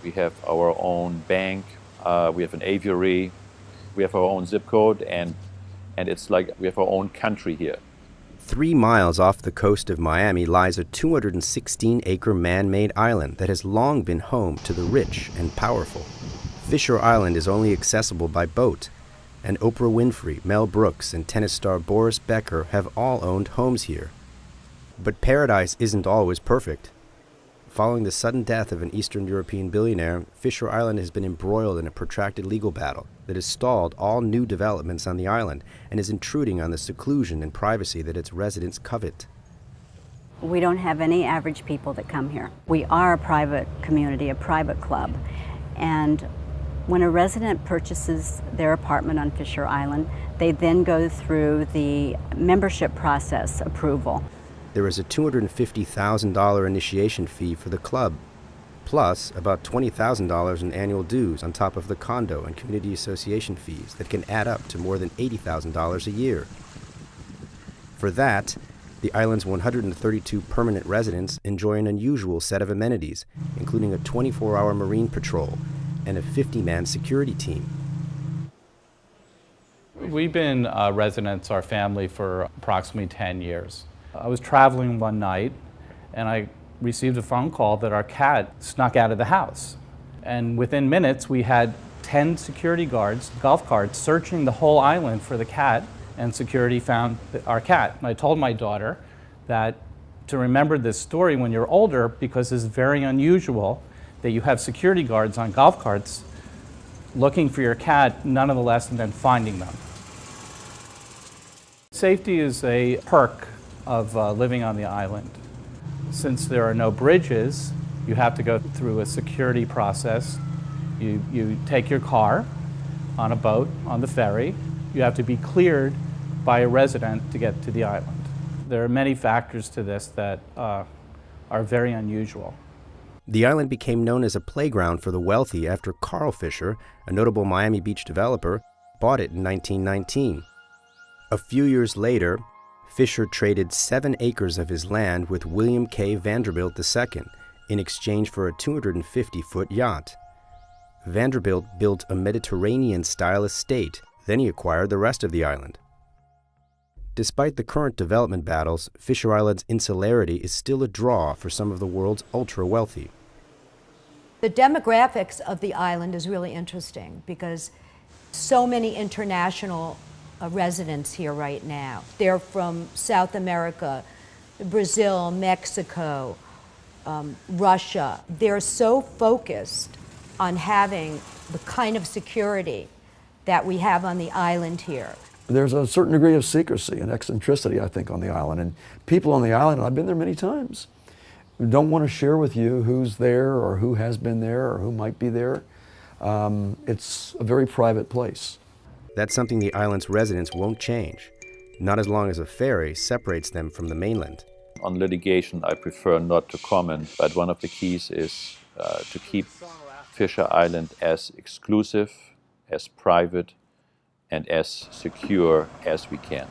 We have our own bank, we have an aviary, we have our own zip code, and it's like we have our own country here. 3 miles off the coast of Miami lies a 216-acre man-made island that has long been home to the rich and powerful. Fisher Island is only accessible by boat, and Oprah Winfrey, Mel Brooks, and tennis star Boris Becker have all owned homes here. But paradise isn't always perfect. Following the sudden death of an Eastern European billionaire, Fisher Island has been embroiled in a protracted legal battle that has stalled all new developments on the island and is intruding on the seclusion and privacy that its residents covet. We don't have any average people that come here. We are a private community, a private club, and when a resident purchases their apartment on Fisher Island, they then go through the membership process approval. There is a $250,000 initiation fee for the club, plus about $20,000 in annual dues on top of the condo and community association fees that can add up to more than $80,000 a year. For that, the island's 132 permanent residents enjoy an unusual set of amenities, including a 24-hour marine patrol and a 50-man security team. We've been residents, our family, for approximately 10 years. I was traveling one night and I received a phone call that our cat snuck out of the house. And within minutes we had 10 security guards, golf carts, searching the whole island for the cat, and security found our cat. And I told my daughter that to remember this story when you're older, because it's very unusual that you have security guards on golf carts looking for your cat, nonetheless, and then finding them. Safety is a perk of living on the island. Since there are no bridges, you have to go through a security process. You take your car on a boat, on the ferry. You have to be cleared by a resident to get to the island. There are many factors to this that are very unusual. The island became known as a playground for the wealthy after Carl Fisher, a notable Miami Beach developer, bought it in 1919. A few years later, Fisher traded 7 acres of his land with William K. Vanderbilt II in exchange for a 250-foot yacht. Vanderbilt built a Mediterranean-style estate, then he acquired the rest of the island. Despite the current development battles, Fisher Island's insularity is still a draw for some of the world's ultra-wealthy. The demographics of the island is really interesting because so many international residents here right now. They're from South America, Brazil, Mexico, Russia. They're so focused on having the kind of security that we have on the island here. There's a certain degree of secrecy and eccentricity, I think, on the island. And people on the island, and I've been there many times, don't want to share with you who's there or who has been there or who might be there. It's a very private place. That's something the island's residents won't change, not as long as a ferry separates them from the mainland. On litigation, I prefer not to comment, but one of the keys is to keep Fisher Island as exclusive, as private, and as secure as we can.